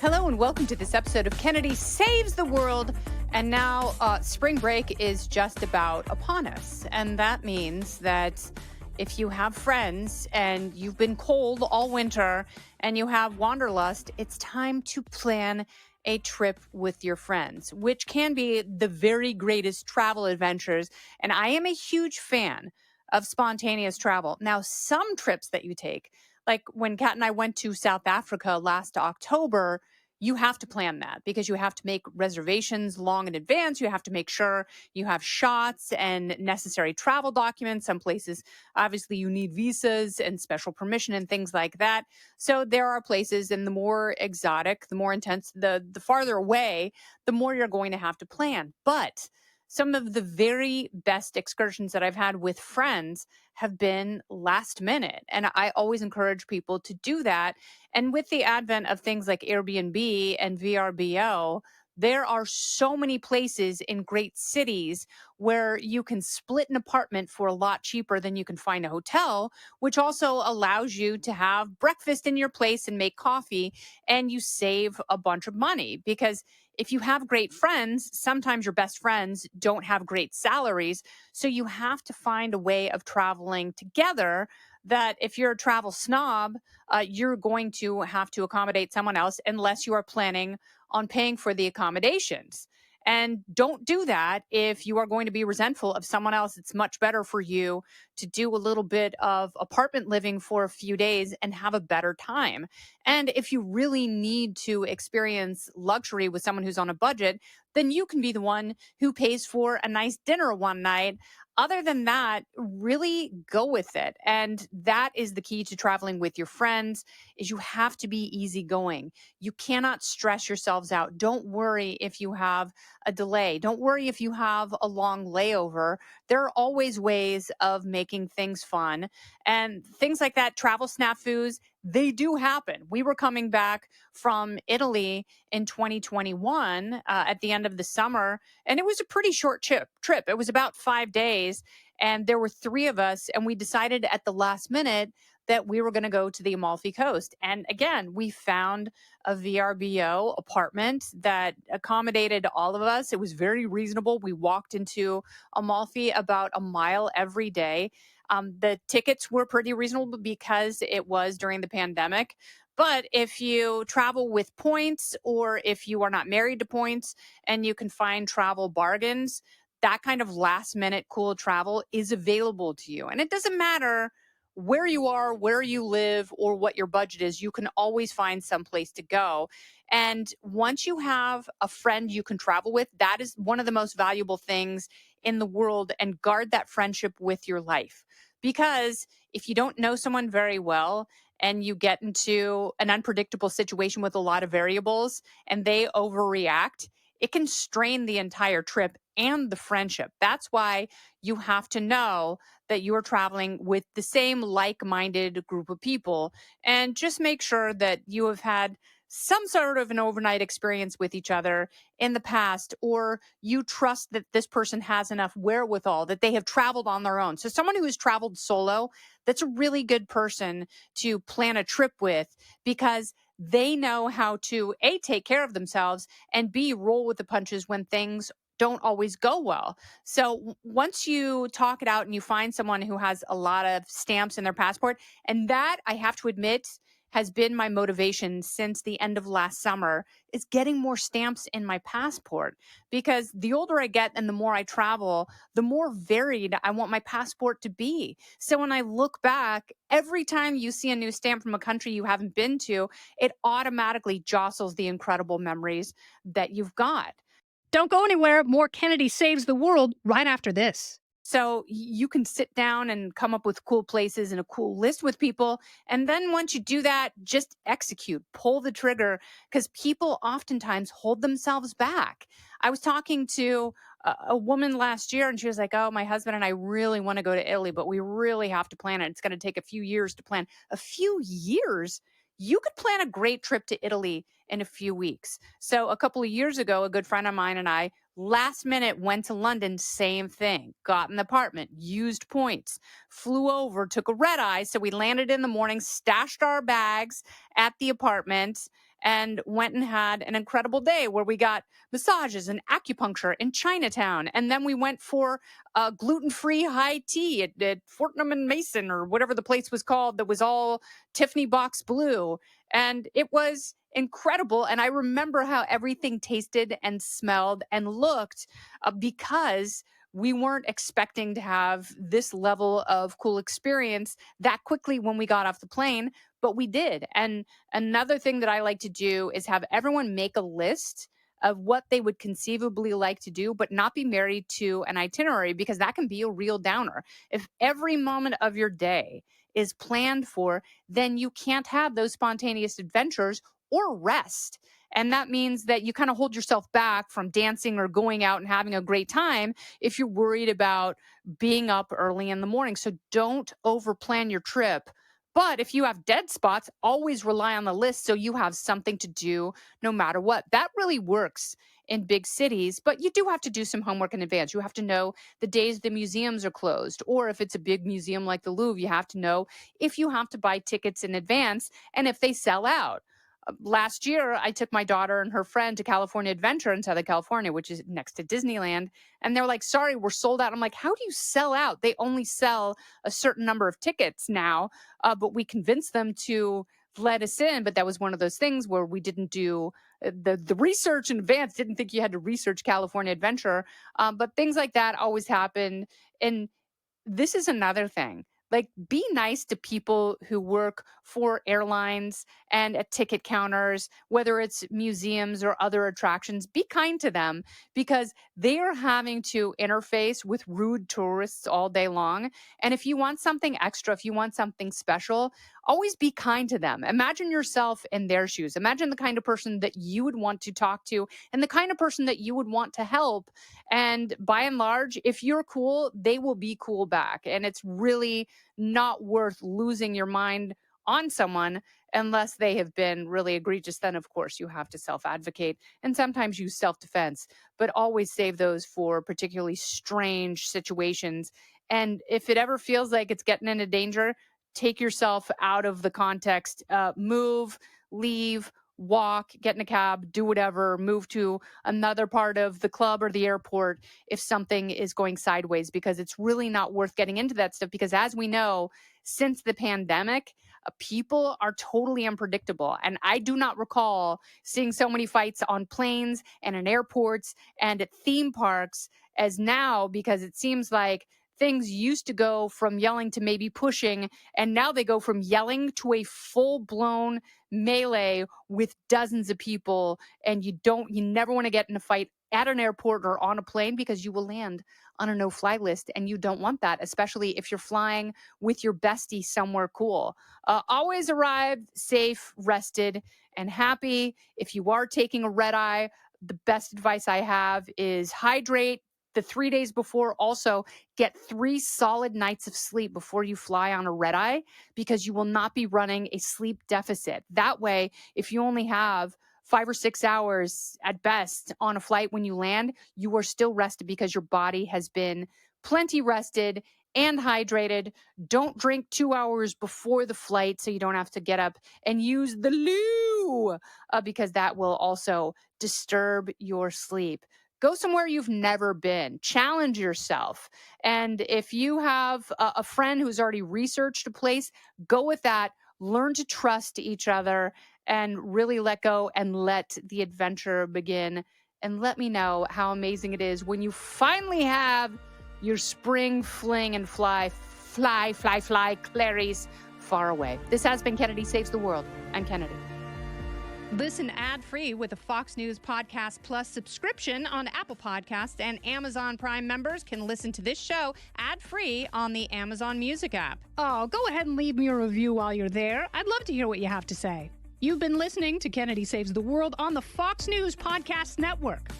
Hello and welcome to this episode of Kennedy Saves the World. And now spring break is just about upon us. And that means that if you have friends and you've been cold all winter and you have wanderlust, it's time to plan a trip with your friends, which can be the very greatest travel adventures. And I am a huge fan of spontaneous travel. Now, some trips that you take, like when Kat and I went to South Africa last October, you have to plan that because you have to make reservations long in advance. You have to make sure you have shots and necessary travel documents. Some places, obviously, you need visas and special permission and things like that. So there are places, and the more exotic, the more intense, the farther away, the more you're going to have to plan. But some of the very best excursions that I've had with friends have been last minute. And I always encourage people to do that. And with the advent of things like Airbnb and VRBO, there are so many places in great cities where you can split an apartment for a lot cheaper than you can find a hotel, which also allows you to have breakfast in your place and make coffee, and you save a bunch of money because if you have great friends, sometimes your best friends don't have great salaries. So you have to find a way of traveling together that if you're a travel snob, you're going to have to accommodate someone else unless you are planning on paying for the accommodations. And don't do that if you are going to be resentful of someone else. It's much better for you to do a little bit of apartment living for a few days and have a better time. And if you really need to experience luxury with someone who's on a budget, then you can be the one who pays for a nice dinner one night. Other than that, really go with it. And that is the key to traveling with your friends is you have to be easygoing. You cannot stress yourselves out. Don't worry if you have a delay. Don't worry if you have a long layover. There are always ways of making things fun. And things like that, travel snafus, they do happen. We were coming back from Italy in 2021 at the end of the summer, and it was a pretty short trip. It was about 5 days, and there were three of us, and we decided at the last minute that we were going to go to the Amalfi Coast. And again, we found a VRBO apartment that accommodated all of us. It was very reasonable. We walked into Amalfi about a mile every day. The tickets were pretty reasonable because it was during the pandemic. But if you travel with points or if you are not married to points and you can find travel bargains, that kind of last minute cool travel is available to you. And it doesn't matter where you are, where you live, or what your budget is, you can always find some place to go. And once you have a friend you can travel with, that is one of the most valuable things in the world. And guard that friendship with your life. Because if you don't know someone very well and you get into an unpredictable situation with a lot of variables and they overreact, it can strain the entire trip and the friendship. That's why you have to know that you're traveling with the same like-minded group of people, and just make sure that you have had some sort of an overnight experience with each other in the past, or you trust that this person has enough wherewithal that they have traveled on their own. So someone who has traveled solo, that's a really good person to plan a trip with because they know how to A, take care of themselves, and B, roll with the punches when things don't always go well. So once you talk it out and you find someone who has a lot of stamps in their passport, and that I have to admit has been my motivation since the end of last summer, is getting more stamps in my passport. Because the older I get and the more I travel, the more varied I want my passport to be. So when I look back, every time you see a new stamp from a country you haven't been to, it automatically jostles the incredible memories that you've got. Don't go anywhere. More Kennedy Saves the World right after this. So you can sit down and come up with cool places and a cool list with people. And then once you do that, just execute, pull the trigger, because people oftentimes hold themselves back. I was talking to a woman last year and she was like, oh, my husband and I really want to go to Italy, but we really have to plan it. It's going to take a few years to plan. A few years? You could plan a great trip to Italy in a few weeks. So a couple of years ago, a good friend of mine and I last minute went to London, same thing, got an apartment, used points, flew over, took a red eye. So we landed in the morning, stashed our bags at the apartment, and went and had an incredible day where we got massages and acupuncture in Chinatown. And then we went for gluten-free high tea at Fortnum and Mason or whatever the place was called that was all Tiffany box blue. And it was incredible. And I remember how everything tasted and smelled and looked because we weren't expecting to have this level of cool experience that quickly when we got off the plane, but we did. And another thing that I like to do is have everyone make a list of what they would conceivably like to do, but not be married to an itinerary because that can be a real downer. If every moment of your day is planned for, then you can't have those spontaneous adventures or rest. And that means that you kind of hold yourself back from dancing or going out and having a great time if you're worried about being up early in the morning. So don't overplan your trip. But if you have dead spots, always rely on the list so you have something to do no matter what. That really works in big cities, but you do have to do some homework in advance. You have to know the days the museums are closed, or if it's a big museum like the Louvre, you have to know if you have to buy tickets in advance and if they sell out. Last year, I took my daughter and her friend to California Adventure in Southern California, which is next to Disneyland. And they're like, sorry, we're sold out. I'm like, how do you sell out? They only sell a certain number of tickets now, but we convinced them to let us in. But that was one of those things where we didn't do the research in advance, didn't think you had to research California Adventure. But things like that always happen. And this is another thing. Like, be nice to people who work for airlines and at ticket counters, whether it's museums or other attractions. Be kind to them because they are having to interface with rude tourists all day long. And if you want something extra, if you want something special, always be kind to them. Imagine yourself in their shoes. Imagine the kind of person that you would want to talk to and the kind of person that you would want to help. And by and large, if you're cool, they will be cool back. And it's really not worth losing your mind on someone unless they have been really egregious. Then, of course, you have to self-advocate and sometimes use self-defense, but always save those for particularly strange situations. And if it ever feels like it's getting into danger, take yourself out of the context, move, leave, walk, get in a cab, do whatever, move to another part of the club or the airport if something is going sideways, because it's really not worth getting into that stuff. Because as we know, since the pandemic, people are totally unpredictable. And I do not recall seeing so many fights on planes and in airports and at theme parks as now, because it seems like things used to go from yelling to maybe pushing, and now they go from yelling to a full-blown melee with dozens of people, and you never want to get in a fight at an airport or on a plane because you will land on a no-fly list, and you don't want that, especially if you're flying with your bestie somewhere cool. Always arrive safe, rested, and happy. If you are taking a red eye, the best advice I have is hydrate the 3 days before. Also, get 3 solid nights of sleep before you fly on a red eye, because you will not be running a sleep deficit. That way, if you only have 5 or 6 hours at best on a flight when you land, you are still rested because your body has been plenty rested and hydrated. Don't drink 2 hours before the flight so you don't have to get up and use the loo, because that will also disturb your sleep. Go somewhere you've never been. Challenge yourself. And if you have a friend who's already researched a place, go with that. Learn to trust each other and really let go and let the adventure begin. And let me know how amazing it is when you finally have your spring fling and fly, Clarice, far away. This has been Kennedy Saves the World. I'm Kennedy. Listen ad-free with a Fox News Podcast Plus subscription on Apple Podcasts, and Amazon Prime members can listen to this show ad-free on the Amazon Music app. Oh, go ahead and leave me a review while you're there. I'd love to hear what you have to say. You've been listening to Kennedy Saves the World on the Fox News Podcast Network.